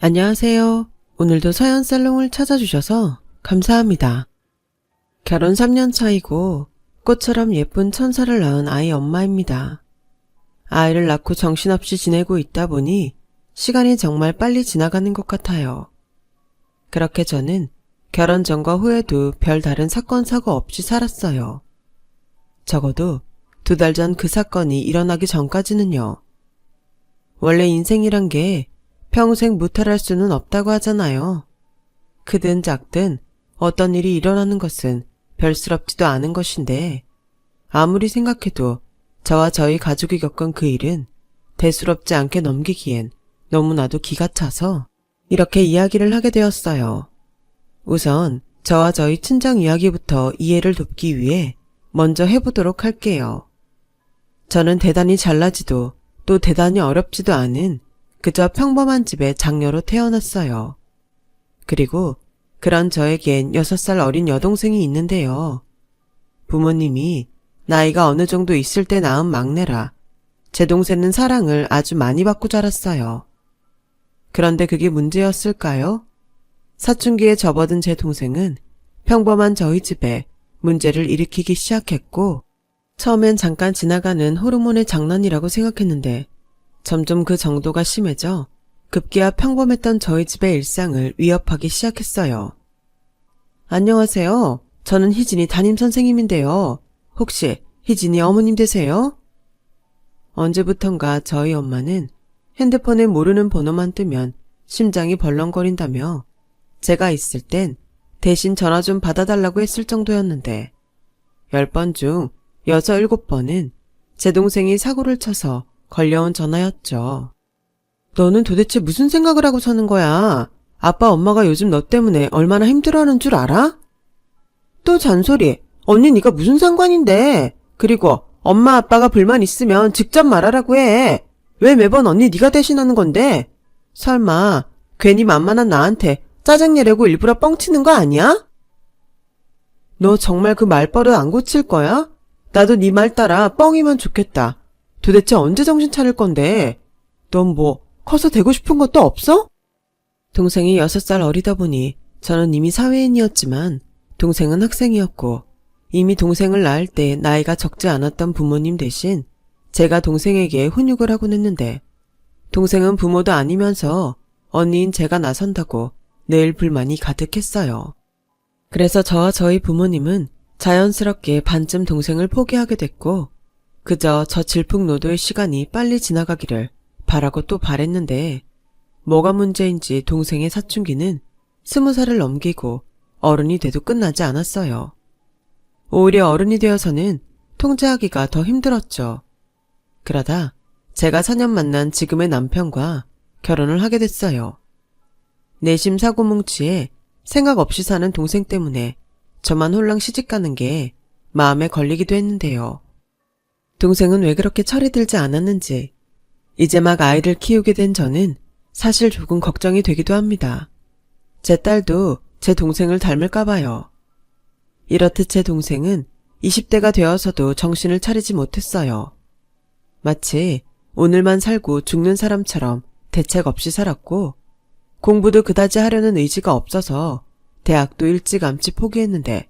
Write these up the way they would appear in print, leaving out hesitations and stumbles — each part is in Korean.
안녕하세요. 오늘도 서연살롱을 찾아주셔서 감사합니다. 결혼 3년 차이고 꽃처럼 예쁜 천사를 낳은 아이 엄마입니다. 아이를 낳고 정신없이 지내고 있다 보니 시간이 정말 빨리 지나가는 것 같아요. 그렇게 저는 결혼 전과 후에도 별다른 사건 사고 없이 살았어요. 적어도 2달 전 그 사건이 일어나기 전까지는요. 원래 인생이란 게 평생 무탈할 수는 없다고 하잖아요. 크든 작든 어떤 일이 일어나는 것은 별스럽지도 않은 것인데 아무리 생각해도 저와 저희 가족이 겪은 그 일은 대수롭지 않게 넘기기엔 너무나도 기가 차서 이렇게 이야기를 하게 되었어요. 우선 저와 저희 친정 이야기부터 이해를 돕기 위해 먼저 해보도록 할게요. 저는 대단히 잘나지도 또 대단히 어렵지도 않은 그저 평범한 집에 장녀로 태어났어요. 그리고 그런 저에겐 6살 어린 여동생이 있는데요. 부모님이 나이가 어느 정도 있을 때 낳은 막내라 제 동생은 사랑을 아주 많이 받고 자랐어요. 그런데 그게 문제였을까요? 사춘기에 접어든 제 동생은 평범한 저희 집에 문제를 일으키기 시작했고 처음엔 잠깐 지나가는 호르몬의 장난이라고 생각했는데 점점 그 정도가 심해져 급기야 평범했던 저희 집의 일상을 위협하기 시작했어요. 안녕하세요. 저는 희진이 담임선생님인데요. 혹시 희진이 어머님 되세요? 언제부턴가 저희 엄마는 핸드폰에 모르는 번호만 뜨면 심장이 벌렁거린다며 제가 있을 땐 대신 전화 좀 받아달라고 했을 정도였는데 10번 중 6, 7번은 제 동생이 사고를 쳐서 걸려온 전화였죠. 너는 도대체 무슨 생각을 하고 사는 거야? 아빠 엄마가 요즘 너 때문에 얼마나 힘들어하는 줄 알아? 또 잔소리. 언니 네가 무슨 상관인데. 그리고 엄마 아빠가 불만 있으면 직접 말하라고 해. 왜 매번 언니 네가 대신하는 건데? 설마 괜히 만만한 나한테 짜증내려고 일부러 뻥치는 거 아니야? 너 정말 그 말버릇 안 고칠 거야? 나도 네 말 따라 뻥이면 좋겠다. 도대체 언제 정신 차릴 건데? 넌 뭐 커서 되고 싶은 것도 없어? 동생이 6살 어리다 보니 저는 이미 사회인이었지만 동생은 학생이었고 이미 동생을 낳을 때 나이가 적지 않았던 부모님 대신 제가 동생에게 훈육을 하곤 했는데 동생은 부모도 아니면서 언니인 제가 나선다고 늘 불만이 가득했어요. 그래서 저와 저희 부모님은 자연스럽게 반쯤 동생을 포기하게 됐고 그저 저 질풍노도의 시간이 빨리 지나가기를 바라고 또 바랬는데 뭐가 문제인지 동생의 사춘기는 20살을 넘기고 어른이 돼도 끝나지 않았어요. 오히려 어른이 되어서는 통제하기가 더 힘들었죠. 그러다 제가 4년 만난 지금의 남편과 결혼을 하게 됐어요. 내심 사고뭉치에 생각 없이 사는 동생 때문에 저만 홀랑 시집가는 게 마음에 걸리기도 했는데요. 동생은 왜 그렇게 철이 들지 않았는지 이제 막 아이를 키우게 된 저는 사실 조금 걱정이 되기도 합니다. 제 딸도 제 동생을 닮을까 봐요. 이렇듯 제 동생은 20대가 되어서도 정신을 차리지 못했어요. 마치 오늘만 살고 죽는 사람처럼 대책 없이 살았고 공부도 그다지 하려는 의지가 없어서 대학도 일찌감치 포기했는데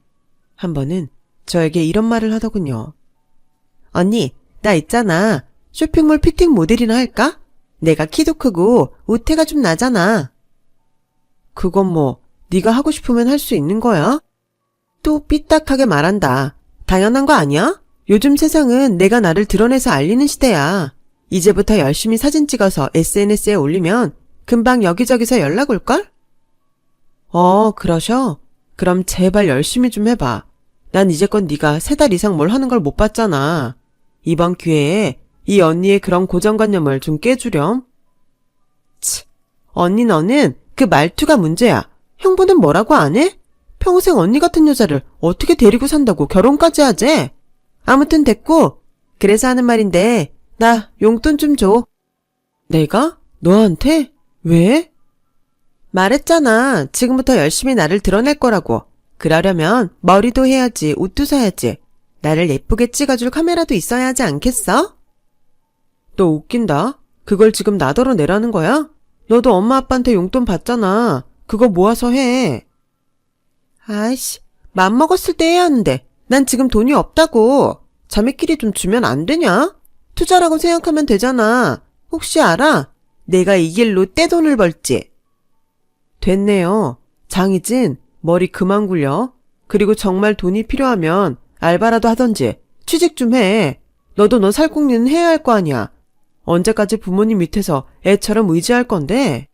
한 번은 저에게 이런 말을 하더군요. 언니, 나 있잖아. 쇼핑몰 피팅 모델이나 할까? 내가 키도 크고 우태가 좀 나잖아. 그건 뭐 네가 하고 싶으면 할 수 있는 거야? 또 삐딱하게 말한다. 당연한 거 아니야? 요즘 세상은 내가 나를 드러내서 알리는 시대야. 이제부터 열심히 사진 찍어서 SNS에 올리면 금방 여기저기서 연락 올걸? 그러셔? 그럼 제발 열심히 좀 해봐. 난 이제껏 네가 3달 이상 뭘 하는 걸 못 봤잖아. 이번 기회에 이 언니의 그런 고정관념을 좀 깨주렴. 치, 언니 너는 그 말투가 문제야. 형부는 뭐라고 안 해? 평생 언니 같은 여자를 어떻게 데리고 산다고 결혼까지 하재? 아무튼 됐고, 그래서 하는 말인데 나 용돈 좀 줘. 내가? 너한테? 왜? 말했잖아. 지금부터 열심히 나를 드러낼 거라고. 그러려면 머리도 해야지, 옷도 사야지. 나를 예쁘게 찍어줄 카메라도 있어야 하지 않겠어? 너 웃긴다. 그걸 지금 나더러 내라는 거야? 너도 엄마 아빠한테 용돈 받잖아. 그거 모아서 해. 아이씨, 맘먹었을 때 해야 하는데 난 지금 돈이 없다고. 자매끼리 좀 주면 안 되냐? 투자라고 생각하면 되잖아. 혹시 알아? 내가 이 길로 떼돈을 벌지. 됐네요. 장희진, 머리 그만 굴려. 그리고 정말 돈이 필요하면 알바라도 하던지 취직 좀 해. 너도 너 살궁리는 해야 할 거 아니야. 언제까지 부모님 밑에서 애처럼 의지할 건데?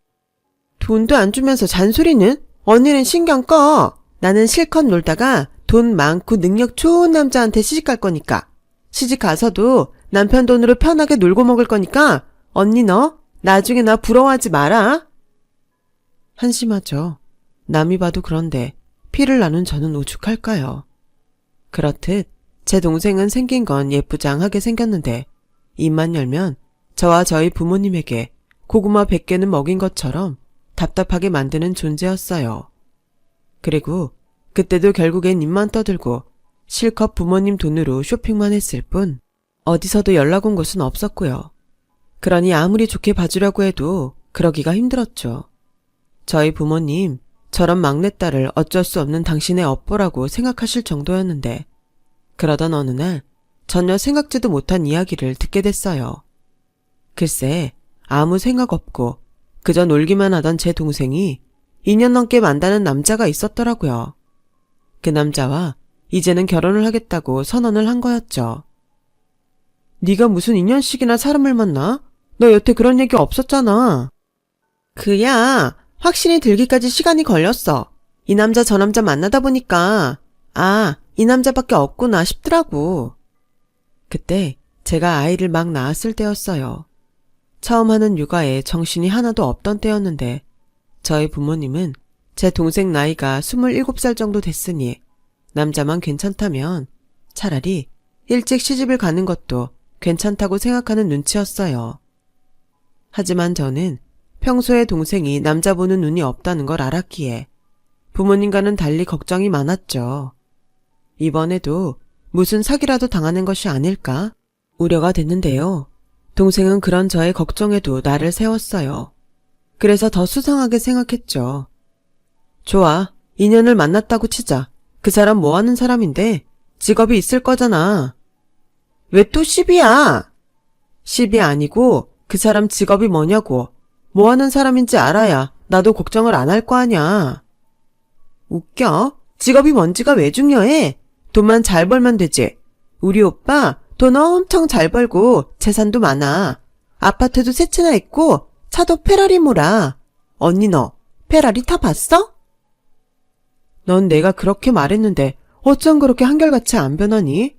돈도 안 주면서 잔소리는? 언니는 신경 꺼. 나는 실컷 놀다가 돈 많고 능력 좋은 남자한테 시집갈 거니까. 시집 가서도 남편 돈으로 편하게 놀고 먹을 거니까 언니 너 나중에 나 부러워하지 마라. 한심하죠. 남이 봐도 그런데 피를 나눈 저는 오죽할까요. 그렇듯 제 동생은 생긴 건 예쁘장하게 생겼는데 입만 열면 저와 저희 부모님에게 고구마 100개는 먹인 것처럼 답답하게 만드는 존재였어요. 그리고 그때도 결국엔 입만 떠들고 실컷 부모님 돈으로 쇼핑만 했을 뿐 어디서도 연락 온 곳은 없었고요. 그러니 아무리 좋게 봐주려고 해도 그러기가 힘들었죠. 저희 부모님 저런 막내딸을 어쩔 수 없는 당신의 업보라고 생각하실 정도였는데 그러던 어느 날 전혀 생각지도 못한 이야기를 듣게 됐어요. 글쎄 아무 생각 없고 그저 놀기만 하던 제 동생이 2년 넘게 만나는 남자가 있었더라고요. 그 남자와 이제는 결혼을 하겠다고 선언을 한 거였죠. 네가 무슨 2년씩이나 사람을 만나? 너 여태 그런 얘기 없었잖아. 그야 확신이 들기까지 시간이 걸렸어. 이 남자 저 남자 만나다 보니까 이 남자밖에 없구나 싶더라고. 그때 제가 아이를 막 낳았을 때였어요. 처음 하는 육아에 정신이 하나도 없던 때였는데 저희 부모님은 제 동생 나이가 27살 정도 됐으니 남자만 괜찮다면 차라리 일찍 시집을 가는 것도 괜찮다고 생각하는 눈치였어요. 하지만 저는 평소에 동생이 남자 보는 눈이 없다는 걸 알았기에 부모님과는 달리 걱정이 많았죠. 이번에도 무슨 사기라도 당하는 것이 아닐까 우려가 됐는데요. 동생은 그런 저의 걱정에도 나를 세웠어요. 그래서 더 수상하게 생각했죠. 좋아, 인연을 만났다고 치자. 그 사람 뭐 하는 사람인데 직업이 있을 거잖아. 왜 또 시비야? 시비 아니고 그 사람 직업이 뭐냐고. 뭐 하는 사람인지 알아야 나도 걱정을 안 할 거 아냐. 웃겨? 직업이 뭔지가 왜 중요해? 돈만 잘 벌면 되지. 우리 오빠 돈 엄청 잘 벌고 재산도 많아. 아파트도 세 채나 있고 차도 페라리 몰아. 언니 너 페라리 타봤어? 넌 내가 그렇게 말했는데 어쩜 그렇게 한결같이 안 변하니?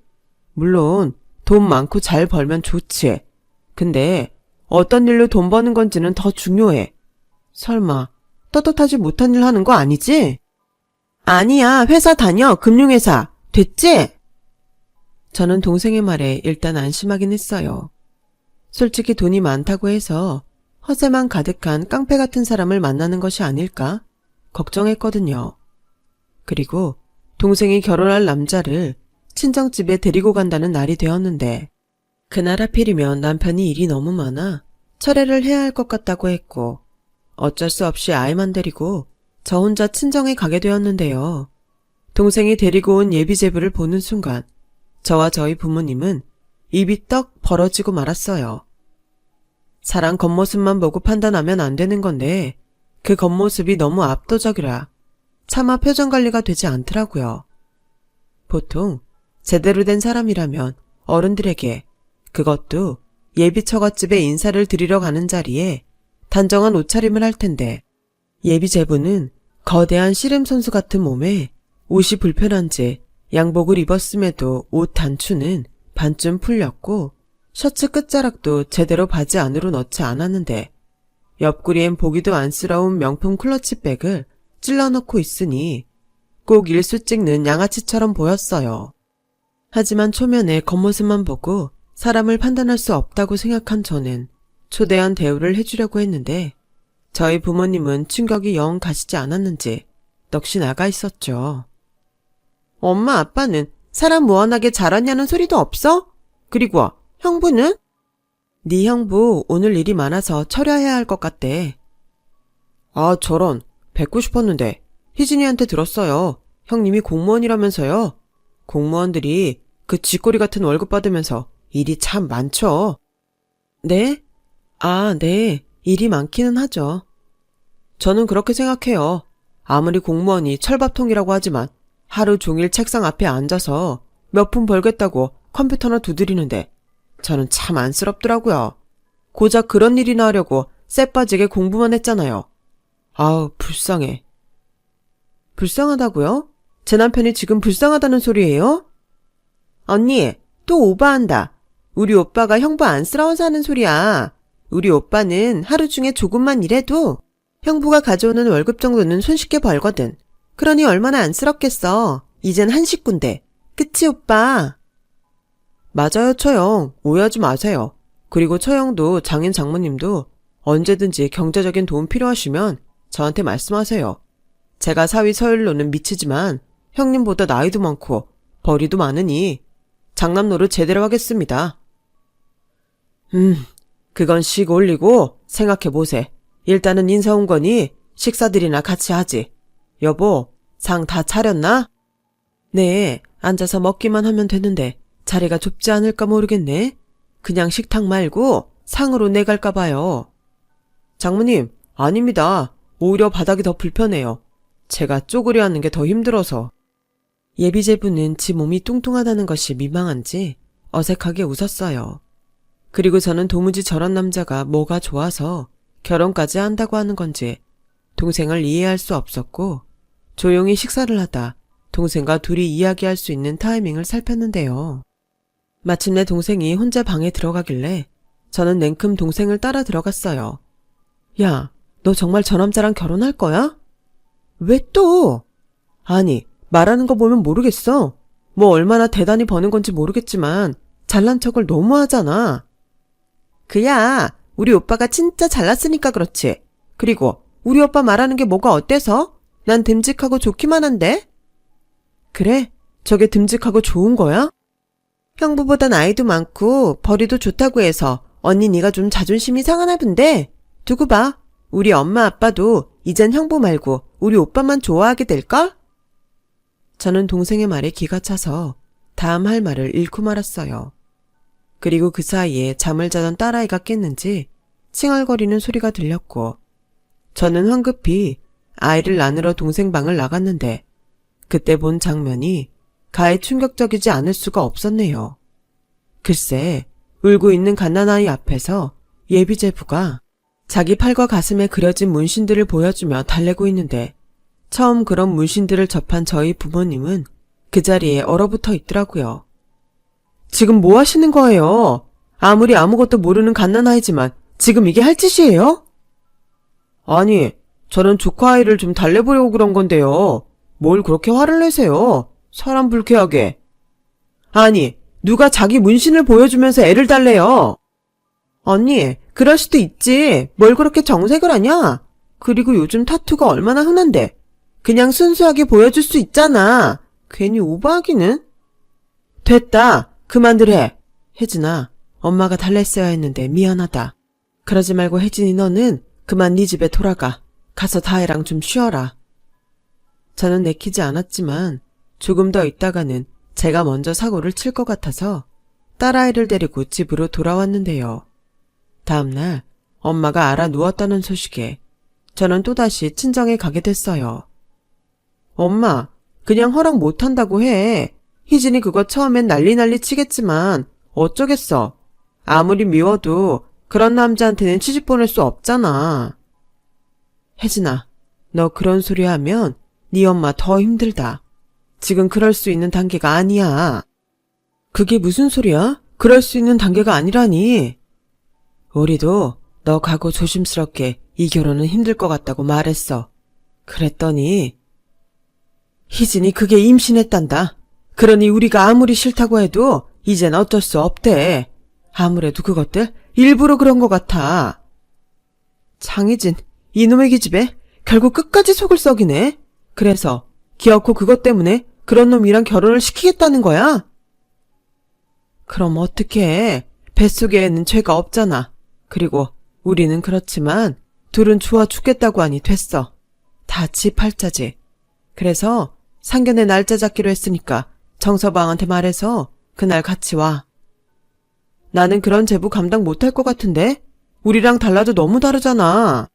물론 돈 많고 잘 벌면 좋지. 근데 어떤 일로 돈 버는 건지는 더 중요해. 설마 떳떳하지 못한 일 하는 거 아니지? 아니야, 회사 다녀. 금융회사. 됐지? 저는 동생의 말에 일단 안심하긴 했어요. 솔직히 돈이 많다고 해서 허세만 가득한 깡패 같은 사람을 만나는 것이 아닐까 걱정했거든요. 그리고 동생이 결혼할 남자를 친정집에 데리고 간다는 날이 되었는데 그날 하필이면 남편이 일이 너무 많아 철회를 해야 할 것 같다고 했고 어쩔 수 없이 아이만 데리고 저 혼자 친정에 가게 되었는데요. 동생이 데리고 온 예비제부를 보는 순간 저와 저희 부모님은 입이 떡 벌어지고 말았어요. 사람 겉모습만 보고 판단하면 안 되는 건데 그 겉모습이 너무 압도적이라 차마 표정 관리가 되지 않더라고요. 보통 제대로 된 사람이라면 어른들에게 그것도 예비 처갓집에 인사를 드리러 가는 자리에 단정한 옷차림을 할 텐데 예비 제부는 거대한 씨름 선수 같은 몸에 옷이 불편한지 양복을 입었음에도 옷 단추는 반쯤 풀렸고 셔츠 끝자락도 제대로 바지 안으로 넣지 않았는데 옆구리엔 보기도 안쓰러운 명품 클러치백을 찔러넣고 있으니 꼭 일수 찍는 양아치처럼 보였어요. 하지만 초면에 겉모습만 보고 사람을 판단할 수 없다고 생각한 저는 초대한 대우를 해주려고 했는데 저희 부모님은 충격이 영 가시지 않았는지 넋이 나가 있었죠. 엄마 아빠는 사람 무한하게 잘하냐는 소리도 없어? 그리고 형부는? 네 형부 오늘 일이 많아서 처리해야 할 것 같대. 아, 저런. 뵙고 싶었는데 희진이한테 들었어요. 형님이 공무원이라면서요. 공무원들이 그 쥐꼬리 같은 월급 받으면서 일이 참 많죠. 네? 아, 네. 일이 많기는 하죠. 저는 그렇게 생각해요. 아무리 공무원이 철밥통이라고 하지만 하루 종일 책상 앞에 앉아서 몇 푼 벌겠다고 컴퓨터나 두드리는데 저는 참 안쓰럽더라고요. 고작 그런 일이나 하려고 쎄 빠지게 공부만 했잖아요. 아우, 불쌍해. 불쌍하다고요? 제 남편이 지금 불쌍하다는 소리예요? 언니, 또 오바한다. 우리 오빠가 형부 안쓰러워서 하는 소리야. 우리 오빠는 하루 중에 조금만 일해도 형부가 가져오는 월급 정도는 손쉽게 벌거든. 그러니 얼마나 안쓰럽겠어. 이젠 한 식구인데. 그치, 오빠? 맞아요, 처형. 오해하지 마세요. 그리고 처형도 장인 장모님도 언제든지 경제적인 도움 필요하시면 저한테 말씀하세요. 제가 사위 서열로는 미치지만 형님보다 나이도 많고 벌이도 많으니 장남 노릇 제대로 하겠습니다. 그건 씩 올리고 생각해보세. 일단은 인사 온 거니 식사들이나 같이 하지. 여보, 상 다 차렸나? 네, 앉아서 먹기만 하면 되는데 자리가 좁지 않을까 모르겠네. 그냥 식탁 말고 상으로 내갈까 봐요. 장모님, 아닙니다. 오히려 바닥이 더 불편해요. 제가 쪼그려 앉는 게 더 힘들어서. 예비제부는 지 몸이 뚱뚱하다는 것이 민망한지 어색하게 웃었어요. 그리고 저는 도무지 저런 남자가 뭐가 좋아서 결혼까지 한다고 하는 건지 동생을 이해할 수 없었고 조용히 식사를 하다 동생과 둘이 이야기할 수 있는 타이밍을 살폈는데요. 마침내 동생이 혼자 방에 들어가길래 저는 냉큼 동생을 따라 들어갔어요. 야, 너 정말 저 남자랑 결혼할 거야? 왜 또? 아니, 말하는 거 보면 모르겠어. 뭐 얼마나 대단히 버는 건지 모르겠지만 잘난 척을 너무 하잖아. 그야, 우리 오빠가 진짜 잘났으니까 그렇지. 그리고 우리 오빠 말하는 게 뭐가 어때서? 난 듬직하고 좋기만 한데? 그래? 저게 듬직하고 좋은 거야? 형부보다 나이도 많고 벌이도 좋다고 해서 언니 네가 좀 자존심이 상하나 본데? 두고 봐. 우리 엄마 아빠도 이젠 형부 말고 우리 오빠만 좋아하게 될걸? 저는 동생의 말에 기가 차서 다음 할 말을 잃고 말았어요. 그리고 그 사이에 잠을 자던 딸아이가 깼는지 칭얼거리는 소리가 들렸고 저는 황급히 아이를 안으러 동생 방을 나갔는데 그때 본 장면이 가히 충격적이지 않을 수가 없었네요. 글쎄, 울고 있는 갓난아이 앞에서 예비제부가 자기 팔과 가슴에 그려진 문신들을 보여주며 달래고 있는데 처음 그런 문신들을 접한 저희 부모님은 그 자리에 얼어붙어 있더라고요. 지금 뭐 하시는 거예요? 아무리 아무것도 모르는 갓난아이지만 지금 이게 할 짓이에요? 아니, 저는 조카 아이를 좀 달래보려고 그런 건데요. 뭘 그렇게 화를 내세요? 사람 불쾌하게. 아니, 누가 자기 문신을 보여주면서 애를 달래요? 언니, 그럴 수도 있지. 뭘 그렇게 정색을 하냐? 그리고 요즘 타투가 얼마나 흔한데. 그냥 순수하게 보여줄 수 있잖아. 괜히 오버하기는. 됐다. 그만들 해. 혜진아, 엄마가 달랬어야 했는데 미안하다. 그러지 말고 혜진이 너는 그만 네 집에 돌아가. 가서 다혜랑 좀 쉬어라. 저는 내키지 않았지만 조금 더 있다가는 제가 먼저 사고를 칠 것 같아서 딸아이를 데리고 집으로 돌아왔는데요. 다음날 엄마가 알아 누웠다는 소식에 저는 또다시 친정에 가게 됐어요. 엄마, 그냥 허락 못한다고 해. 희진이 그거 처음엔 난리 치겠지만 어쩌겠어. 아무리 미워도 그런 남자한테는 시집 보낼 수 없잖아. 혜진아, 너 그런 소리 하면 네 엄마 더 힘들다. 지금 그럴 수 있는 단계가 아니야. 그게 무슨 소리야? 그럴 수 있는 단계가 아니라니. 우리도 너 가고 조심스럽게 이 결혼은 힘들 것 같다고 말했어. 그랬더니 희진이 그게 임신했단다. 그러니 우리가 아무리 싫다고 해도 이젠 어쩔 수 없대. 아무래도 그것들 일부러 그런 것 같아. 장희진, 이놈의 기집애 결국 끝까지 속을 썩이네. 그래서 기어코 그것 때문에 그런 놈이랑 결혼을 시키겠다는 거야? 그럼 어떡해. 뱃속에 애는 죄가 없잖아. 그리고 우리는 그렇지만 둘은 좋아 죽겠다고 하니 됐어. 다 지 팔자지. 그래서 상견례 날짜 잡기로 했으니까 정서방한테 말해서 그날 같이 와. 나는 그런 제부 감당 못할 것 같은데? 우리랑 달라도 너무 다르잖아.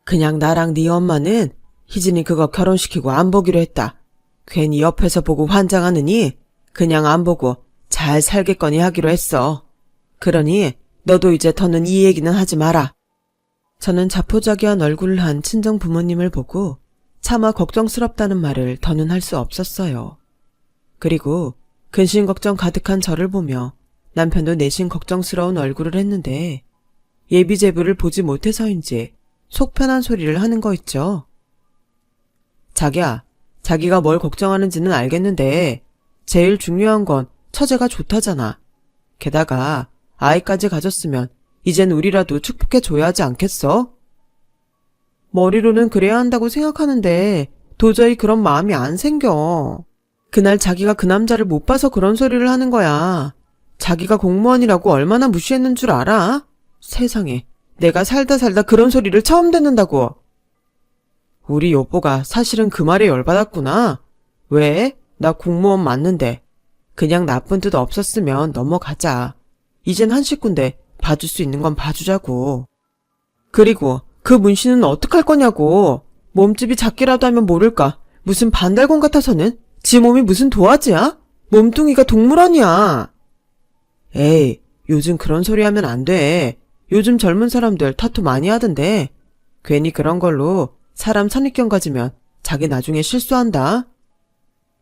그냥 나랑 네 엄마는 희진이 그거 결혼시키고 안 보기로 했다. 괜히 옆에서 보고 환장하느니 그냥 안 보고 잘 살겠거니 하기로 했어. 그러니 너도 이제 더는 이 얘기는 하지 마라. 저는 자포자기한 얼굴을 한 친정 부모님을 보고 차마 걱정스럽다는 말을 더는 할 수 없었어요. 그리고 근심 걱정 가득한 저를 보며 남편도 내심 걱정스러운 얼굴을 했는데 예비제부를 보지 못해서인지 속 편한 소리를 하는 거 있죠. 자기야, 자기가 뭘 걱정하는지는 알겠는데 제일 중요한 건 처제가 좋다잖아. 게다가 아이까지 가졌으면 이젠 우리라도 축복해줘야 하지 않겠어? 머리로는 그래야 한다고 생각하는데 도저히 그런 마음이 안 생겨. 그날 자기가 그 남자를 못 봐서 그런 소리를 하는 거야. 자기가 공무원이라고 얼마나 무시했는 줄 알아? 세상에, 내가 살다 그런 소리를 처음 듣는다고. 우리 여보가 사실은 그 말에 열받았구나. 왜? 나 공무원 맞는데. 그냥 나쁜 뜻 없었으면 넘어가자. 이젠 한 식구인데 봐줄 수 있는 건 봐주자고. 그리고 그 문신은 어떡할 거냐고. 몸집이 작기라도 하면 모를까. 무슨 반달곰 같아서는 지 몸이 무슨 도화지야? 몸뚱이가 동물 아니야. 에이, 요즘 그런 소리 하면 안 돼. 요즘 젊은 사람들 타투 많이 하던데. 괜히 그런 걸로 사람 선입견 가지면 자기 나중에 실수한다.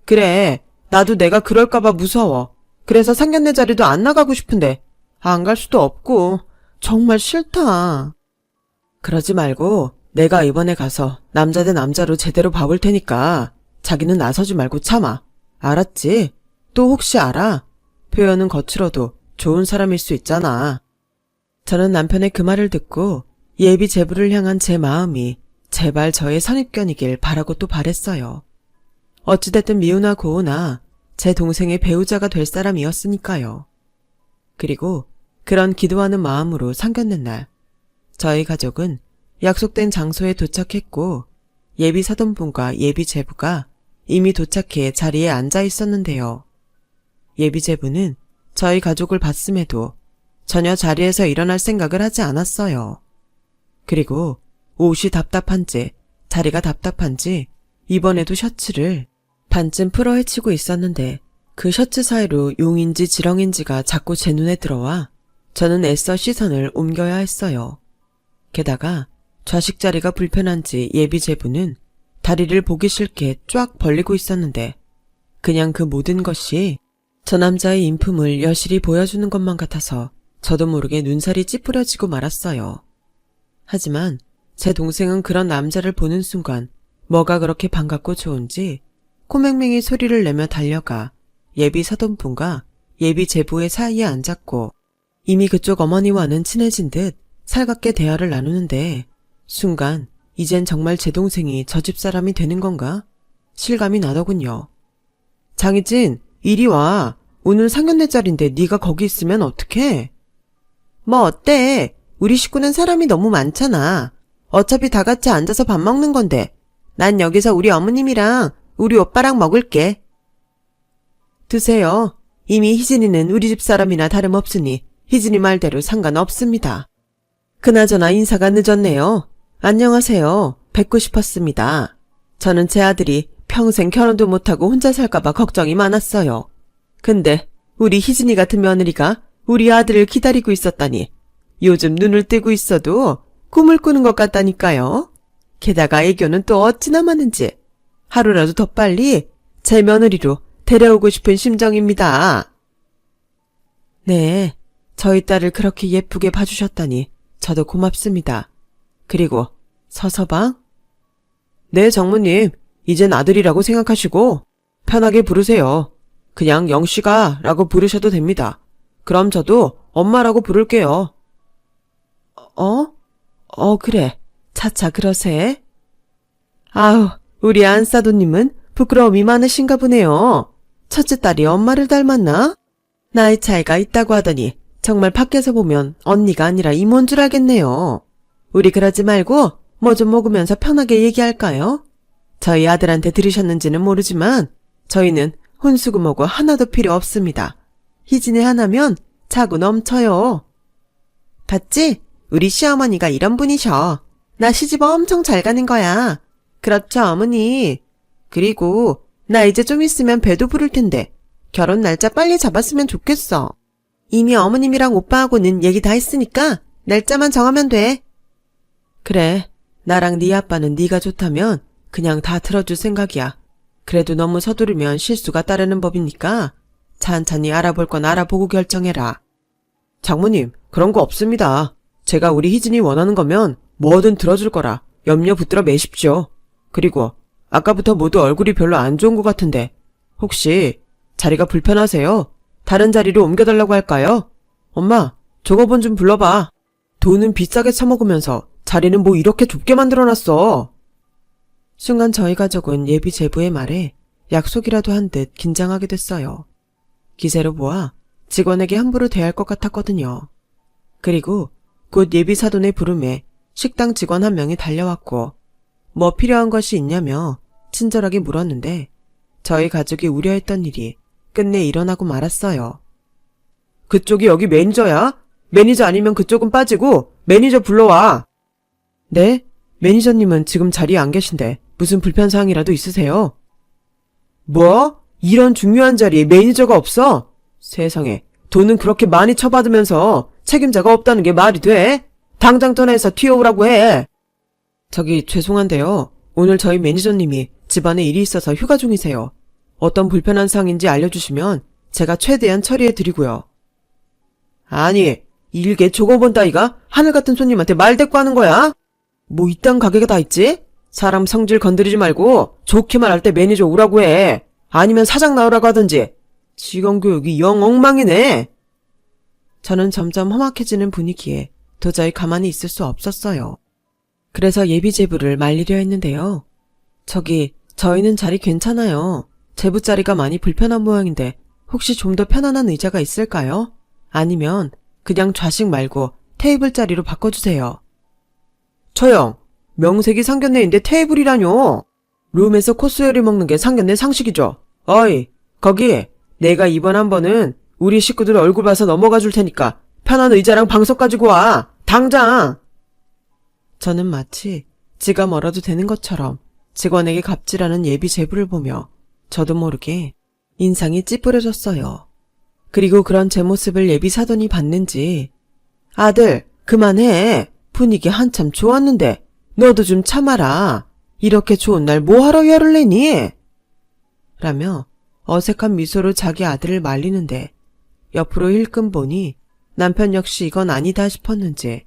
그래, 나도 내가 그럴까봐 무서워. 그래서 상견례 자리도 안 나가고 싶은데 안 갈 수도 없고 정말 싫다. 그러지 말고 내가 이번에 가서 남자 대 남자로 제대로 봐볼 테니까 자기는 나서지 말고 참아. 알았지? 또 혹시 알아? 표현은 거칠어도 좋은 사람일 수 있잖아. 저는 남편의 그 말을 듣고 예비 제부를 향한 제 마음이 제발 저의 선입견이길 바라고 또 바랬어요. 어찌됐든 미우나 고우나 제 동생의 배우자가 될 사람이었으니까요. 그리고 그런 기도하는 마음으로 상견례 날 저희 가족은 약속된 장소에 도착했고 예비 사돈분과 예비 제부가 이미 도착해 자리에 앉아 있었는데요. 예비 제부는 저희 가족을 봤음에도 전혀 자리에서 일어날 생각을 하지 않았어요. 그리고 옷이 답답한지 자리가 답답한지 이번에도 셔츠를 반쯤 풀어 헤치고 있었는데 그 셔츠 사이로 용인지 지렁인지가 자꾸 제 눈에 들어와 저는 애써 시선을 옮겨야 했어요. 게다가 좌식 자리가 불편한지 예비 제부는 다리를 보기 싫게 쫙 벌리고 있었는데 그냥 그 모든 것이 저 남자의 인품을 여실히 보여주는 것만 같아서 저도 모르게 눈살이 찌푸려지고 말았어요. 하지만 제 동생은 그런 남자를 보는 순간 뭐가 그렇게 반갑고 좋은지 코맹맹이 소리를 내며 달려가 예비 사돈분과 예비 제부의 사이에 앉았고 이미 그쪽 어머니와는 친해진 듯 살갑게 대화를 나누는데 순간 이젠 정말 제 동생이 저 집 사람이 되는 건가? 실감이 나더군요. 장희진, 이리 와. 오늘 상견례 자리인데 네가 거기 있으면 어떡해? 뭐 어때? 우리 식구는 사람이 너무 많잖아. 어차피 다 같이 앉아서 밥 먹는 건데 난 여기서 우리 어머님이랑 우리 오빠랑 먹을게. 드세요. 이미 희진이는 우리 집 사람이나 다름없으니 희진이 말대로 상관없습니다. 그나저나 인사가 늦었네요. 안녕하세요. 뵙고 싶었습니다. 저는 제 아들이 평생 결혼도 못하고 혼자 살까봐 걱정이 많았어요. 근데 우리 희진이 같은 며느리가 우리 아들을 기다리고 있었다니 요즘 눈을 뜨고 있어도 꿈을 꾸는 것 같다니까요. 게다가 애교는 또 어찌나 많은지 하루라도 더 빨리 제 며느리로 데려오고 싶은 심정입니다. 네, 저희 딸을 그렇게 예쁘게 봐주셨다니 저도 고맙습니다. 그리고 서서방? 네, 장모님. 이젠 아들이라고 생각하시고 편하게 부르세요. 그냥 영씨가 라고 부르셔도 됩니다. 그럼 저도 엄마라고 부를게요. 그래. 차차 그러세. 아우, 우리 안사도님은 부끄러움이 많으신가 보네요. 첫째 딸이 엄마를 닮았나? 나이 차이가 있다고 하더니 정말 밖에서 보면 언니가 아니라 이모인 줄 알겠네요. 우리 그러지 말고 뭐 좀 먹으면서 편하게 얘기할까요? 저희 아들한테 들으셨는지는 모르지만 저희는 혼수구모고 하나도 필요 없습니다. 희진이 하나면 자고 넘쳐요. 봤지? 우리 시어머니가 이런 분이셔. 나 시집 엄청 잘 가는 거야. 그렇죠, 어머니. 그리고 나 이제 좀 있으면 배도 부를 텐데 결혼 날짜 빨리 잡았으면 좋겠어. 이미 어머님이랑 오빠하고는 얘기 다 했으니까 날짜만 정하면 돼. 그래, 나랑 네 아빠는 네가 좋다면 그냥 다 들어줄 생각이야. 그래도 너무 서두르면 실수가 따르는 법이니까 찬찬히 알아볼 건 알아보고 결정해라. 장모님, 그런 거 없습니다. 제가 우리 희진이 원하는 거면 뭐든 들어줄 거라 염려 붙들어 매십시오. 그리고 아까부터 모두 얼굴이 별로 안 좋은 것 같은데 혹시 자리가 불편하세요? 다른 자리로 옮겨달라고 할까요? 엄마, 조거본 좀 불러봐. 돈은 비싸게 처먹으면서 자리는 뭐 이렇게 좁게 만들어놨어. 순간 저희 가족은 예비 제부의 말에 약속이라도 한 듯 긴장하게 됐어요. 기세로 보아 직원에게 함부로 대할 것 같았거든요. 그리고 곧 예비 사돈의 부름에 식당 직원 한 명이 달려왔고 뭐 필요한 것이 있냐며 친절하게 물었는데 저희 가족이 우려했던 일이 끝내 일어나고 말았어요. 그쪽이 여기 매니저야? 매니저 아니면 그쪽은 빠지고 매니저 불러와. 네? 매니저님은 지금 자리에 안 계신데 무슨 불편사항이라도 있으세요? 뭐? 이런 중요한 자리에 매니저가 없어? 세상에, 돈은 그렇게 많이 쳐받으면서 책임자가 없다는 게 말이 돼? 당장 전화해서 튀어오라고 해. 저기 죄송한데요. 오늘 저희 매니저님이 집안에 일이 있어서 휴가 중이세요. 어떤 불편한 사항인지 알려주시면 제가 최대한 처리해드리고요. 아니, 일개 조거본 따위가 하늘같은 손님한테 말대꾸 하는 거야? 뭐 이딴 가게가 다 있지? 사람 성질 건드리지 말고 좋게 말할 때 매니저 오라고 해. 아니면 사장 나오라고 하든지. 직원 교육이 영 엉망이네. 저는 점점 험악해지는 분위기에 도저히 가만히 있을 수 없었어요. 그래서 예비 제부를 말리려 했는데요. 저희는 자리 괜찮아요. 제부 자리가 많이 불편한 모양인데 혹시 좀 더 편안한 의자가 있을까요? 아니면 그냥 좌식 말고 테이블 자리로 바꿔주세요. 처형, 명색이 상견례인데 테이블이라뇨. 룸에서 코스 요리 먹는 게 상견례 상식이죠. 어이, 거기 내가 이번 한 번은 우리 식구들 얼굴 봐서 넘어가 줄 테니까 편한 의자랑 방석 가지고 와. 당장. 저는 마치 지가 멀어도 되는 것처럼 직원에게 갑질하는 예비 제부를 보며 저도 모르게 인상이 찌푸려졌어요. 그리고 그런 제 모습을 예비 사돈이 봤는지 아들, 그만해. 분위기 한참 좋았는데 너도 좀 참아라. 이렇게 좋은 날 뭐하러 열을 내니? 라며 어색한 미소로 자기 아들을 말리는데 옆으로 힐끔 보니 남편 역시 이건 아니다 싶었는지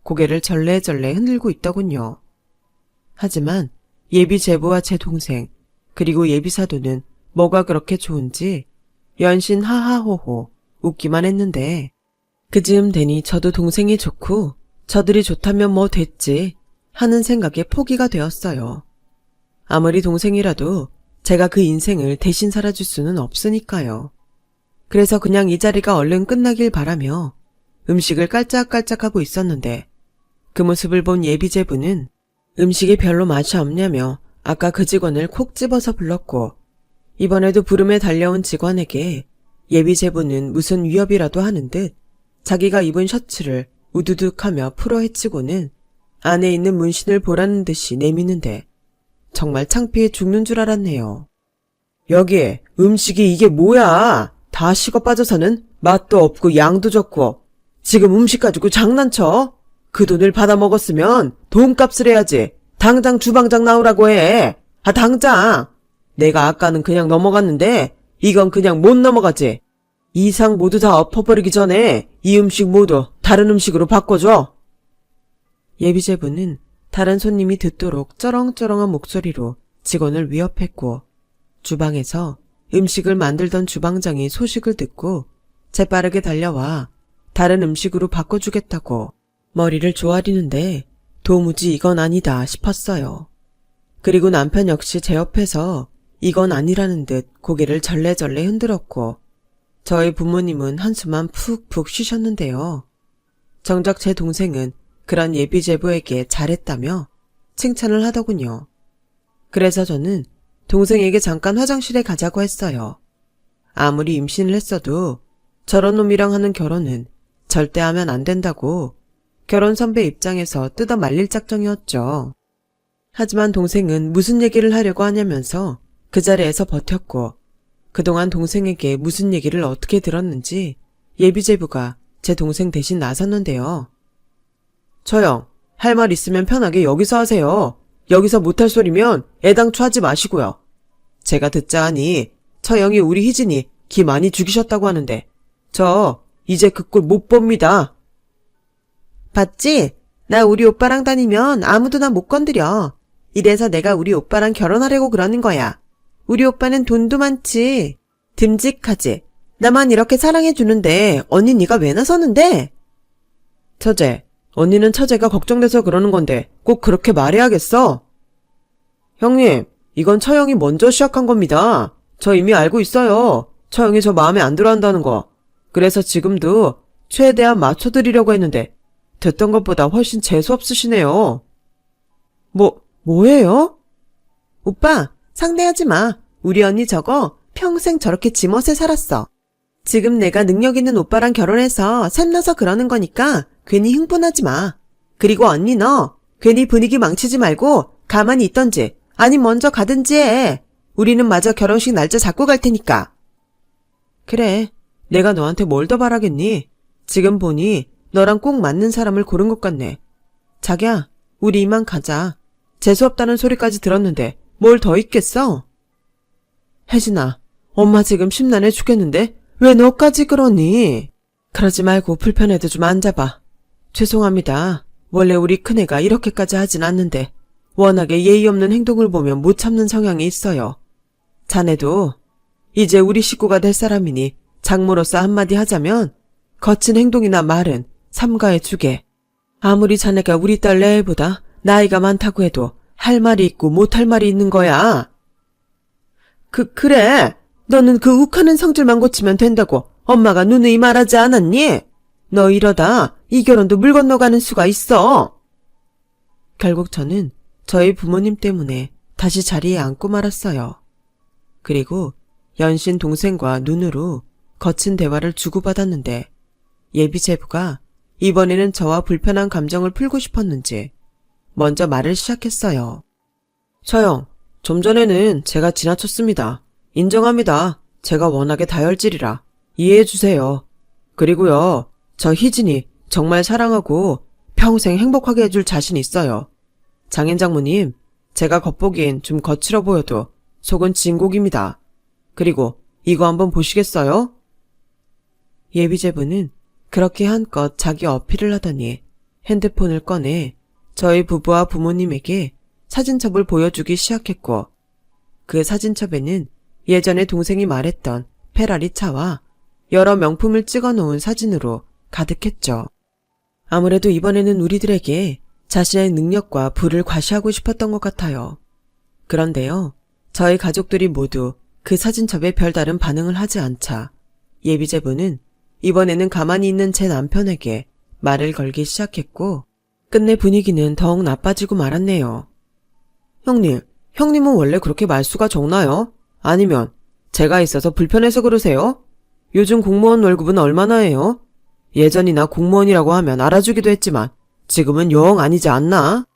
고개를 절레절레 흔들고 있더군요. 하지만 예비 제부와 제 동생 그리고 예비 사도는 뭐가 그렇게 좋은지 연신 하하호호 웃기만 했는데 그즈음 되니 저도 동생이 좋고 저들이 좋다면 뭐 됐지 하는 생각에 포기가 되었어요. 아무리 동생이라도 제가 그 인생을 대신 살아줄 수는 없으니까요. 그래서 그냥 이 자리가 얼른 끝나길 바라며 음식을 깔짝깔짝하고 있었는데 그 모습을 본 예비 제부는 음식이 별로 맛이 없냐며 아까 그 직원을 콕 집어서 불렀고 이번에도 부름에 달려온 직원에게 예비 제부는 무슨 위협이라도 하는 듯 자기가 입은 셔츠를 우두둑하며 풀어헤치고는 안에 있는 문신을 보라는 듯이 내미는데 정말 창피해 죽는 줄 알았네요. 여기 음식이 이게 뭐야? 다 식어 빠져서는 맛도 없고 양도 적고 지금 음식 가지고 장난쳐? 그 돈을 받아 먹었으면 돈값을 해야지. 당장 주방장 나오라고 해. 아 당장. 내가 아까는 그냥 넘어갔는데 이건 그냥 못 넘어가지. 이상 모두 다 엎어버리기 전에 이 음식 모두 다른 음식으로 바꿔줘. 예비제부는 다른 손님이 듣도록 쩌렁쩌렁한 목소리로 직원을 위협했고 주방에서 음식을 만들던 주방장이 소식을 듣고 재빠르게 달려와 다른 음식으로 바꿔주겠다고 머리를 조아리는데 도무지 이건 아니다 싶었어요. 그리고 남편 역시 제 옆에서 이건 아니라는 듯 고개를 절레절레 흔들었고 저희 부모님은 한숨만 푹푹 쉬셨는데요. 정작 제 동생은 그런 예비제부에게 잘했다며 칭찬을 하더군요. 그래서 저는 동생에게 잠깐 화장실에 가자고 했어요. 아무리 임신을 했어도 저런 놈이랑 하는 결혼은 절대 하면 안 된다고 결혼 선배 입장에서 뜯어 말릴 작정이었죠. 하지만 동생은 무슨 얘기를 하려고 하냐면서 그 자리에서 버텼고, 그동안 동생에게 무슨 얘기를 어떻게 들었는지 예비제부가 제 동생 대신 나섰는데요. 저형, 할 말 있으면 편하게 여기서 하세요. 여기서 못할 소리면 애당초 하지 마시고요. 제가 듣자 하니 처형이 우리 희진이 기 많이 죽이셨다고 하는데 저 이제 그 꼴 못 봅니다. 봤지? 나 우리 오빠랑 다니면 아무도 나 못 건드려. 이래서 내가 우리 오빠랑 결혼하려고 그러는 거야. 우리 오빠는 돈도 많지. 듬직하지. 나만 이렇게 사랑해주는데 언니 네가 왜 나서는데? 처제, 언니는 처제가 걱정돼서 그러는 건데 꼭 그렇게 말해야겠어? 형님, 이건 처형이 먼저 시작한 겁니다. 저 이미 알고 있어요. 처형이 저 마음에 안 들어 한다는 거. 그래서 지금도 최대한 맞춰드리려고 했는데 됐던 것보다 훨씬 재수없으시네요. 뭐예요? 오빠, 상대하지 마. 우리 언니 저거 평생 저렇게 지멋에 살았어. 지금 내가 능력 있는 오빠랑 결혼해서 샘나서 그러는 거니까 괜히 흥분하지 마. 그리고 언니 너 괜히 분위기 망치지 말고 가만히 있던지 아니 먼저 가든지 해. 우리는 마저 결혼식 날짜 잡고 갈 테니까. 그래, 내가 너한테 뭘 더 바라겠니? 지금 보니 너랑 꼭 맞는 사람을 고른 것 같네. 자기야, 우리 이만 가자. 재수없다는 소리까지 들었는데 뭘 더 있겠어? 혜진아, 엄마 지금 심란해 죽겠는데 왜 너까지 그러니? 그러지 말고 불편해도 좀 앉아봐. 죄송합니다. 원래 우리 큰애가 이렇게까지 하진 않는데 워낙에 예의 없는 행동을 보면 못 참는 성향이 있어요. 자네도 이제 우리 식구가 될 사람이니 장모로서 한마디 하자면 거친 행동이나 말은 삼가해 주게. 아무리 자네가 우리 딸 레일보다 나이가 많다고 해도 할 말이 있고 못할 말이 있는 거야. 그래. 너는 그 욱하는 성질만 고치면 된다고 엄마가 누누이 말하지 않았니? 너 이러다 이 결혼도 물 건너가는 수가 있어. 결국 저는 저희 부모님 때문에 다시 자리에 앉고 말았어요. 그리고 연신 동생과 눈으로 거친 대화를 주고받았는데 예비제부가 이번에는 저와 불편한 감정을 풀고 싶었는지 먼저 말을 시작했어요. 처형, 좀 전에는 제가 지나쳤습니다. 인정합니다. 제가 워낙에 다혈질이라 이해해주세요. 그리고요, 저 희진이 정말 사랑하고 평생 행복하게 해줄 자신 있어요. 장인 장모님, 제가 겉보기엔 좀 거칠어 보여도 속은 진국입니다. 그리고 이거 한번 보시겠어요? 예비제부는 그렇게 한껏 자기 어필을 하더니 핸드폰을 꺼내 저희 부부와 부모님에게 사진첩을 보여주기 시작했고, 그 사진첩에는 예전에 동생이 말했던 페라리 차와 여러 명품을 찍어놓은 사진으로 가득했죠. 아무래도 이번에는 우리들에게 자신의 능력과 부를 과시하고 싶었던 것 같아요. 그런데요, 저희 가족들이 모두 그 사진첩에 별다른 반응을 하지 않자 예비제부는 이번에는 가만히 있는 제 남편에게 말을 걸기 시작했고, 끝내 분위기는 더욱 나빠지고 말았네요. 형님은 원래 그렇게 말수가 적나요? 아니면 제가 있어서 불편해서 그러세요? 요즘 공무원 월급은 얼마나 해요? 예전이나 공무원이라고 하면 알아주기도 했지만 지금은 영 아니지 않나?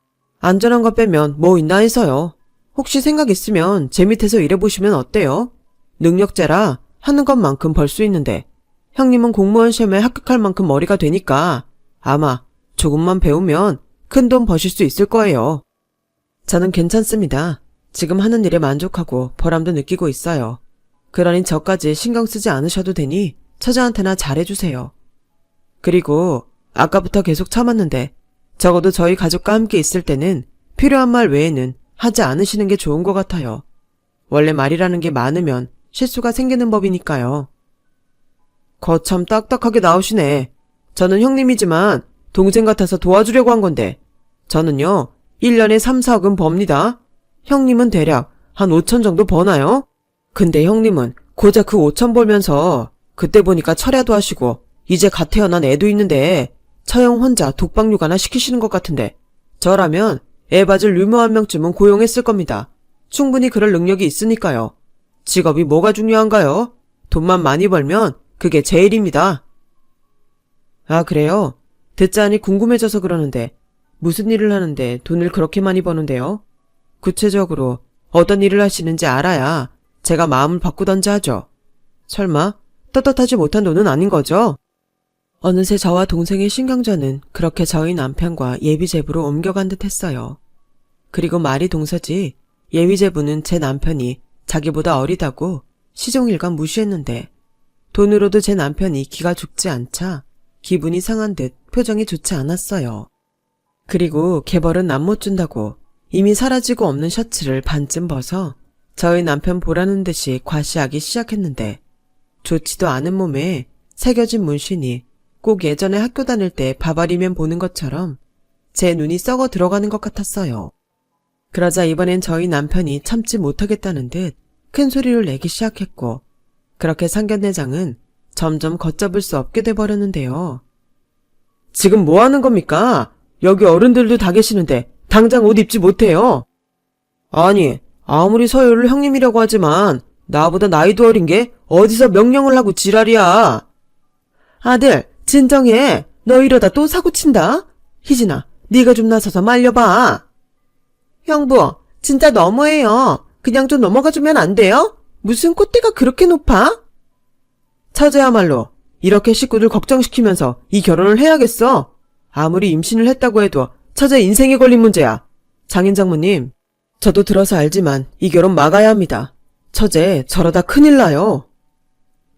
안전한 거 빼면 뭐 있나 해서요. 혹시 생각 있으면 제 밑에서 일해보시면 어때요? 능력제라 하는 것만큼 벌 수 있는데 형님은 공무원 시험에 합격할 만큼 머리가 되니까 아마 조금만 배우면 큰 돈 버실 수 있을 거예요. 저는 괜찮습니다. 지금 하는 일에 만족하고 보람도 느끼고 있어요. 그러니 저까지 신경 쓰지 않으셔도 되니 처자한테나 잘해주세요. 그리고 아까부터 계속 참았는데 적어도 저희 가족과 함께 있을 때는 필요한 말 외에는 하지 않으시는 게 좋은 것 같아요. 원래 말이라는 게 많으면 실수가 생기는 법이니까요. 거참 딱딱하게 나오시네. 저는 형님이지만 동생 같아서 도와주려고 한 건데 저는요 1년에 3, 4억은 법니다. 형님은 대략 한 5천 정도 버나요? 근데 형님은 고작 그 5천 벌면서 그때 보니까 철야도 하시고 이제 갓 태어난 애도 있는데 처형 혼자 독박 육아나 시키시는 것 같은데 저라면 애 봐줄 유모 한 명쯤은 고용했을 겁니다. 충분히 그럴 능력이 있으니까요. 직업이 뭐가 중요한가요? 돈만 많이 벌면 그게 제일입니다. 아, 그래요? 듣자니 궁금해져서 그러는데 무슨 일을 하는데 돈을 그렇게 많이 버는데요? 구체적으로 어떤 일을 하시는지 알아야 제가 마음을 바꾸던지 하죠. 설마 떳떳하지 못한 돈은 아닌 거죠? 어느새 저와 동생의 신경전은 그렇게 저희 남편과 예비제부로 옮겨간 듯 했어요. 그리고 말이 동서지 예비제부는 제 남편이 자기보다 어리다고 시종일관 무시했는데 돈으로도 제 남편이 기가 죽지 않자 기분이 상한 듯 표정이 좋지 않았어요. 그리고 개벌은 남 못 준다고 이미 사라지고 없는 셔츠를 반쯤 벗어 저희 남편 보라는 듯이 과시하기 시작했는데 좋지도 않은 몸에 새겨진 문신이 꼭 예전에 학교 다닐 때 바바리면 보는 것처럼 제 눈이 썩어 들어가는 것 같았어요. 그러자 이번엔 저희 남편이 참지 못하겠다는 듯 큰 소리를 내기 시작했고 그렇게 상견례장은 점점 걷잡을 수 없게 돼버렸는데요. 지금 뭐 하는 겁니까? 여기 어른들도 다 계시는데 당장 옷 입지 못해요. 아니, 아무리 서율을 형님이라고 하지만 나보다 나이도 어린 게 어디서 명령을 하고 지랄이야. 아들, 진정해. 너 이러다 또 사고 친다. 희진아, 네가 좀 나서서 말려봐. 형부, 진짜 너무해요. 그냥 좀 넘어가주면 안 돼요? 무슨 콧대가 그렇게 높아? 처제야말로 이렇게 식구들 걱정시키면서 이 결혼을 해야겠어. 아무리 임신을 했다고 해도 처제 인생에 걸린 문제야. 장인 장모님, 저도 들어서 알지만 이 결혼 막아야 합니다. 처제 저러다 큰일 나요.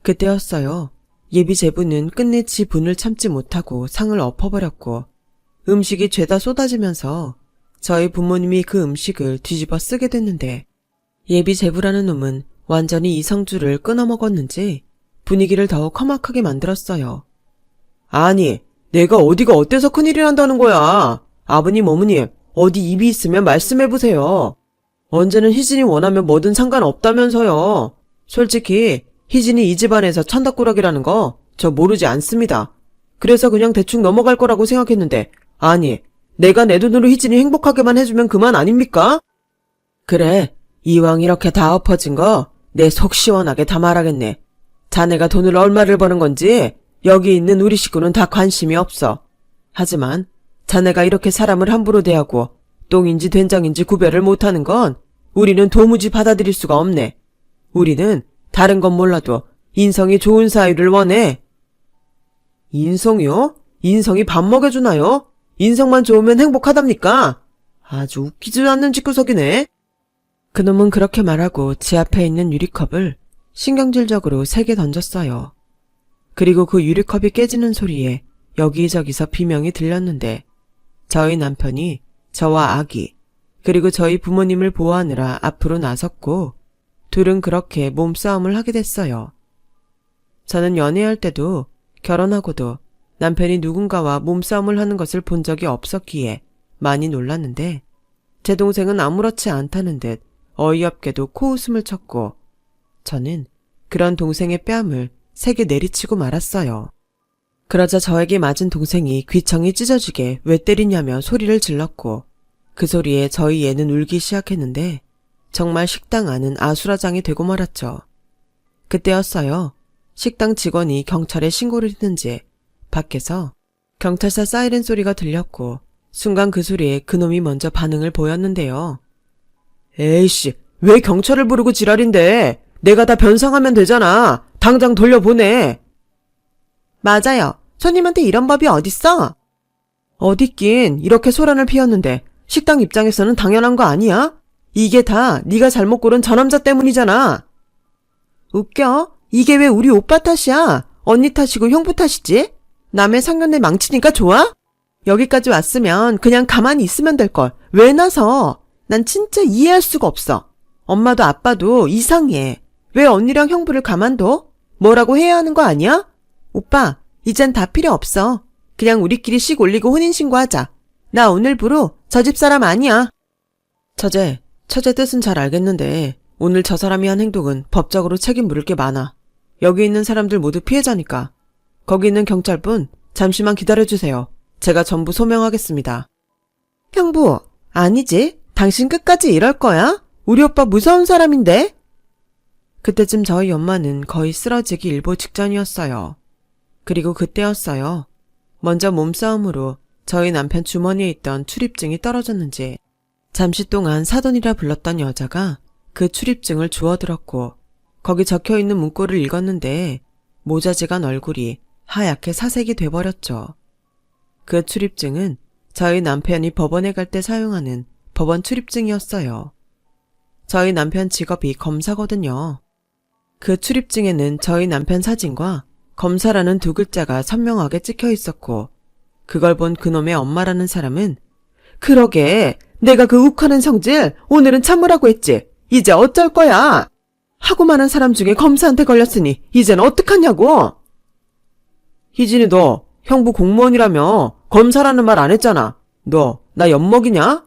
그때였어요. 예비 제부는 끝내 지 분을 참지 못하고 상을 엎어버렸고 음식이 죄다 쏟아지면서 저희 부모님이 그 음식을 뒤집어 쓰게 됐는데 예비 제부라는 놈은 완전히 이성주를 끊어먹었는지 분위기를 더욱 험악하게 만들었어요. 아니, 내가 어디가 어때서 큰일이 난다는 거야. 아버님, 어머님, 어디 입이 있으면 말씀해보세요. 언제는 희진이 원하면 뭐든 상관없다면서요. 솔직히 희진이 이 집안에서 천덕꾸러기라는 거 저 모르지 않습니다. 그래서 그냥 대충 넘어갈 거라고 생각했는데 아니, 내가 내 돈으로 희진이 행복하게만 해주면 그만 아닙니까? 그래, 이왕 이렇게 다 엎어진 거 내 속 시원하게 다 말하겠네. 자네가 돈을 얼마를 버는 건지 여기 있는 우리 식구는 다 관심이 없어. 하지만 자네가 이렇게 사람을 함부로 대하고 똥인지 된장인지 구별을 못하는 건 우리는 도무지 받아들일 수가 없네. 우리는 다른 건 몰라도 인성이 좋은 사위를 원해. 인성이요? 인성이 밥 먹여주나요? 인성만 좋으면 행복하답니까? 아주 웃기지도 않는 집구석이네. 그놈은 그렇게 말하고 지 앞에 있는 유리컵을 신경질적으로 3개 던졌어요. 그리고 그 유리컵이 깨지는 소리에 여기저기서 비명이 들렸는데 저희 남편이 저와 아기 그리고 저희 부모님을 보호하느라 앞으로 나섰고 둘은 그렇게 몸싸움을 하게 됐어요. 저는 연애할 때도 결혼하고도 남편이 누군가와 몸싸움을 하는 것을 본 적이 없었기에 많이 놀랐는데 제 동생은 아무렇지 않다는 듯 어이없게도 코웃음을 쳤고 저는 그런 동생의 뺨을 3개 내리치고 말았어요. 그러자 저에게 맞은 동생이 귀청이 찢어지게 왜 때리냐며 소리를 질렀고 그 소리에 저희 애는 울기 시작했는데 정말 식당 안은 아수라장이 되고 말았죠. 그때였어요. 식당 직원이 경찰에 신고를 했는지 밖에서 경찰서 사이렌 소리가 들렸고 순간 그 소리에 그놈이 먼저 반응을 보였는데요. 에이씨, 왜 경찰을 부르고 지랄인데? 내가 다 변상하면 되잖아. 당장 돌려보내. 맞아요. 손님한테 이런 법이 어딨어? 어딨긴 이렇게 소란을 피웠는데 식당 입장에서는 당연한 거 아니야? 이게 다 네가 잘못 고른 저 남자 때문이잖아. 웃겨? 이게 왜 우리 오빠 탓이야? 언니 탓이고 형부 탓이지? 남의 상견례 망치니까 좋아? 여기까지 왔으면 그냥 가만히 있으면 될걸. 왜 나서? 난 진짜 이해할 수가 없어. 엄마도 아빠도 이상해. 왜 언니랑 형부를 가만둬? 뭐라고 해야 하는 거 아니야? 오빠, 이젠 다 필요 없어. 그냥 우리끼리 씩 올리고 혼인신고하자. 나 오늘부로 저 집 사람 아니야. 처제 뜻은 잘 알겠는데 오늘 저 사람이 한 행동은 법적으로 책임 물을 게 많아. 여기 있는 사람들 모두 피해자니까. 거기 있는 경찰분 잠시만 기다려주세요. 제가 전부 소명하겠습니다. 형부, 아니지. 당신 끝까지 이럴 거야? 우리 오빠 무서운 사람인데? 그때쯤 저희 엄마는 거의 쓰러지기 일보 직전이었어요. 그리고 그때였어요. 먼저 몸싸움으로 저희 남편 주머니에 있던 출입증이 떨어졌는지 잠시 동안 사돈이라 불렀던 여자가 그 출입증을 주워들었고 거기 적혀있는 문구를 읽었는데 모자지간 얼굴이 하얗게 사색이 돼버렸죠. 그 출입증은 저희 남편이 법원에 갈 때 사용하는 법원 출입증이었어요. 저희 남편 직업이 검사거든요. 그 출입증에는 저희 남편 사진과 검사라는 두 글자가 선명하게 찍혀 있었고 그걸 본 그놈의 엄마라는 사람은 그러게 내가 그 욱하는 성질 오늘은 참으라고 했지. 이제 어쩔 거야. 하고 많은 사람 중에 검사한테 걸렸으니 이젠 어떡하냐고. 희진이 너 형부 공무원이라며 검사라는 말 안 했잖아. 너 나 엿먹이냐?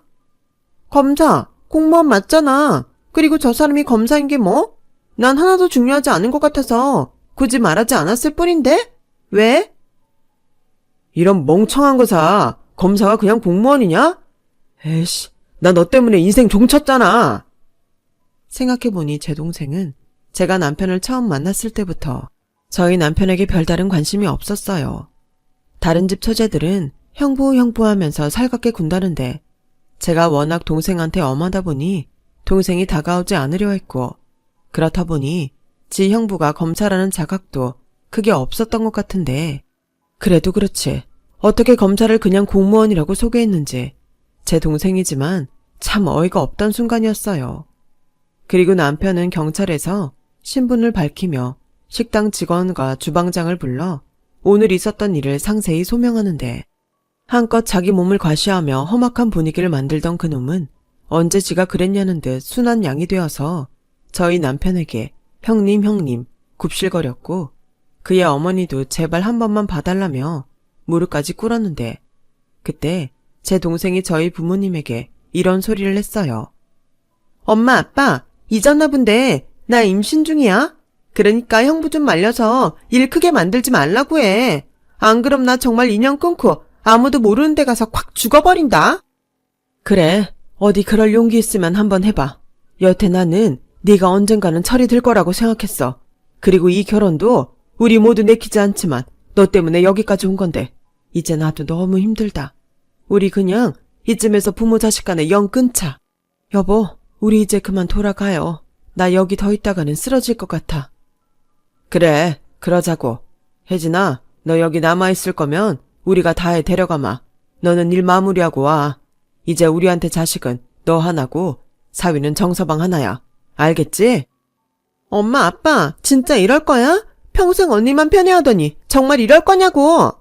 검사, 공무원 맞잖아. 그리고 저 사람이 검사인 게 뭐? 난 하나도 중요하지 않은 것 같아서 굳이 말하지 않았을 뿐인데? 왜? 이런 멍청한 거사 검사가 그냥 공무원이냐? 에이씨, 나 너 때문에 인생 종쳤잖아. 생각해보니 제 동생은 제가 남편을 처음 만났을 때부터 저희 남편에게 별다른 관심이 없었어요. 다른 집 처제들은 형부 하면서 살갑게 군다는데 제가 워낙 동생한테 엄하다 보니 동생이 다가오지 않으려 했고 그렇다 보니 지 형부가 검사라는 자각도 크게 없었던 것 같은데 그래도 그렇지 어떻게 검사를 그냥 공무원이라고 소개했는지 제 동생이지만 참 어이가 없던 순간이었어요. 그리고 남편은 경찰에서 신분을 밝히며 식당 직원과 주방장을 불러 오늘 있었던 일을 상세히 소명하는데 한껏 자기 몸을 과시하며 험악한 분위기를 만들던 그놈은 언제 지가 그랬냐는 듯 순한 양이 되어서 저희 남편에게 형님 굽실거렸고 그의 어머니도 제발 한 번만 봐달라며 무릎까지 꿇었는데 그때 제 동생이 저희 부모님에게 이런 소리를 했어요. 엄마 아빠 잊었나 본데 나 임신 중이야. 그러니까 형부 좀 말려서 일 크게 만들지 말라고 해. 안 그럼 나 정말 인연 끊고 아무도 모르는 데 가서 콱 죽어버린다. 그래 어디 그럴 용기 있으면 한번 해봐. 여태 나는 네가 언젠가는 철이 들 거라고 생각했어. 그리고 이 결혼도 우리 모두 내키지 않지만 너 때문에 여기까지 온 건데 이제 나도 너무 힘들다. 우리 그냥 이쯤에서 부모 자식 간에 영 끊자. 여보 우리 이제 그만 돌아가요. 나 여기 더 있다가는 쓰러질 것 같아. 그래 그러자고. 혜진아 너 여기 남아있을 거면 우리가 다해 데려가마. 너는 일 마무리하고 와. 이제 우리한테 자식은 너 하나고 사위는 정서방 하나야. 알겠지? 엄마 아빠 진짜 이럴 거야? 평생 언니만 편애하더니 정말 이럴 거냐고.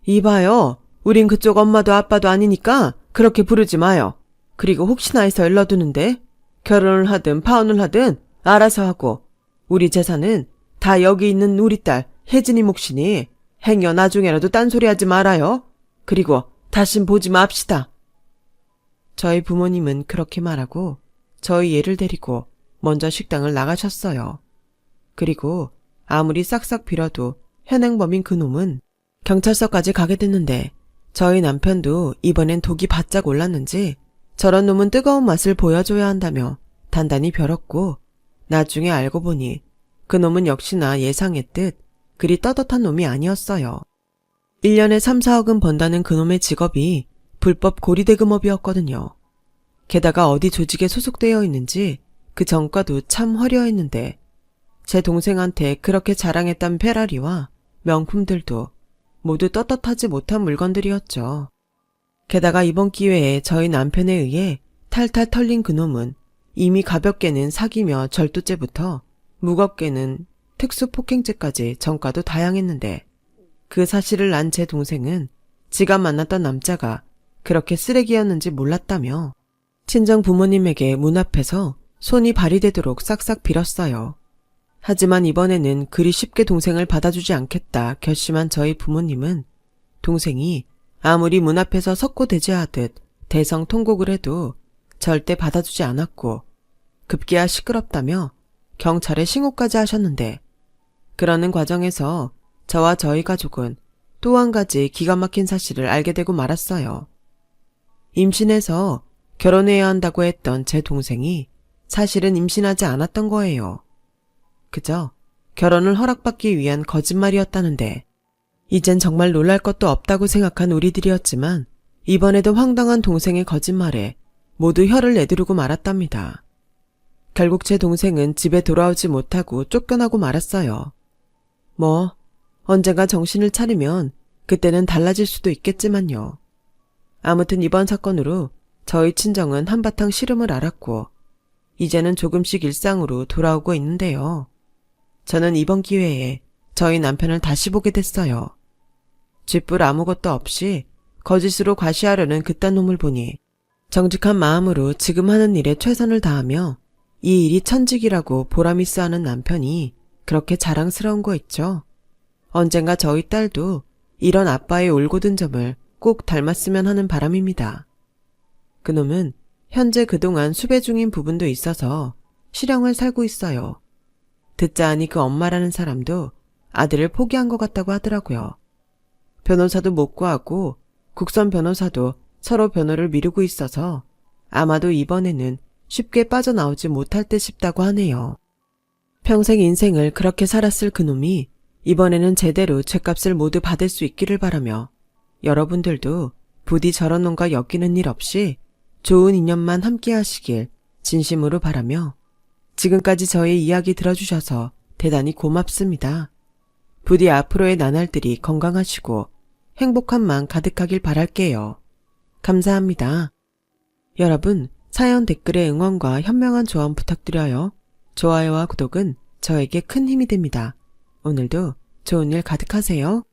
이봐요. 우린 그쪽 엄마도 아빠도 아니니까 그렇게 부르지 마요. 그리고 혹시나 해서 일러두는데 결혼을 하든 파혼을 하든 알아서 하고 우리 재산은 다 여기 있는 우리 딸 혜진이 몫이니 행여 나중에라도 딴소리하지 말아요. 그리고 다신 보지 맙시다. 저희 부모님은 그렇게 말하고 저희 애를 데리고 먼저 식당을 나가셨어요. 그리고 아무리 싹싹 빌어도 현행범인 그놈은 경찰서까지 가게 됐는데 저희 남편도 이번엔 독이 바짝 올랐는지 저런 놈은 뜨거운 맛을 보여줘야 한다며 단단히 벼렀고 나중에 알고 보니 그놈은 역시나 예상했듯 그리 떳떳한 놈이 아니었어요. 1년에 3, 4억은 번다는 그놈의 직업이 불법 고리대금업이었거든요. 게다가 어디 조직에 소속되어 있는지 그 전과도 참 화려했는데 제 동생한테 그렇게 자랑했던 페라리와 명품들도 모두 떳떳하지 못한 물건들이었죠. 게다가 이번 기회에 저희 남편에 의해 탈탈 털린 그놈은 이미 가볍게는 사기며 절도죄부터 무겁게는 특수폭행죄까지 전과도 다양했는데 그 사실을 안 제 동생은 지가 만났던 남자가 그렇게 쓰레기였는지 몰랐다며 친정 부모님에게 문 앞에서 손이 발휘되도록 싹싹 빌었어요. 하지만 이번에는 그리 쉽게 동생을 받아주지 않겠다 결심한 저희 부모님은 동생이 아무리 문 앞에서 석고대죄하듯 대성통곡을 해도 절대 받아주지 않았고 급기야 시끄럽다며 경찰에 신고까지 하셨는데 그러는 과정에서 저와 저희 가족은 또 한 가지 기가 막힌 사실을 알게 되고 말았어요. 임신해서 결혼해야 한다고 했던 제 동생이 사실은 임신하지 않았던 거예요. 그저 결혼을 허락받기 위한 거짓말이었다는데, 이젠 정말 놀랄 것도 없다고 생각한 우리들이었지만 이번에도 황당한 동생의 거짓말에 모두 혀를 내두르고 말았답니다. 결국 제 동생은 집에 돌아오지 못하고 쫓겨나고 말았어요. 뭐 언젠가 정신을 차리면 그때는 달라질 수도 있겠지만요. 아무튼 이번 사건으로 저희 친정은 한바탕 시름을 앓았고 이제는 조금씩 일상으로 돌아오고 있는데요. 저는 이번 기회에 저희 남편을 다시 보게 됐어요. 쥐뿔 아무것도 없이 거짓으로 과시하려는 그딴 놈을 보니 정직한 마음으로 지금 하는 일에 최선을 다하며 이 일이 천직이라고 보람있어 하는 남편이 그렇게 자랑스러운 거 있죠. 언젠가 저희 딸도 이런 아빠의 올곧은 점을 꼭 닮았으면 하는 바람입니다. 그놈은 현재 그동안 수배 중인 부분도 있어서 실형을 살고 있어요. 듣자 하니 그 엄마라는 사람도 아들을 포기한 것 같다고 하더라고요. 변호사도 못 구하고 국선 변호사도 서로 변호를 미루고 있어서 아마도 이번에는 쉽게 빠져나오지 못할 듯 싶다고 하네요. 평생 인생을 그렇게 살았을 그놈이 이번에는 제대로 죗값을 모두 받을 수 있기를 바라며 여러분들도 부디 저런 놈과 엮이는 일 없이 좋은 인연만 함께 하시길 진심으로 바라며 지금까지 저의 이야기 들어주셔서 대단히 고맙습니다. 부디 앞으로의 나날들이 건강하시고 행복한 마음 가득하길 바랄게요. 감사합니다. 여러분, 사연 댓글에 응원과 현명한 조언 부탁드려요. 좋아요와 구독은 저에게 큰 힘이 됩니다. 오늘도 좋은 일 가득하세요.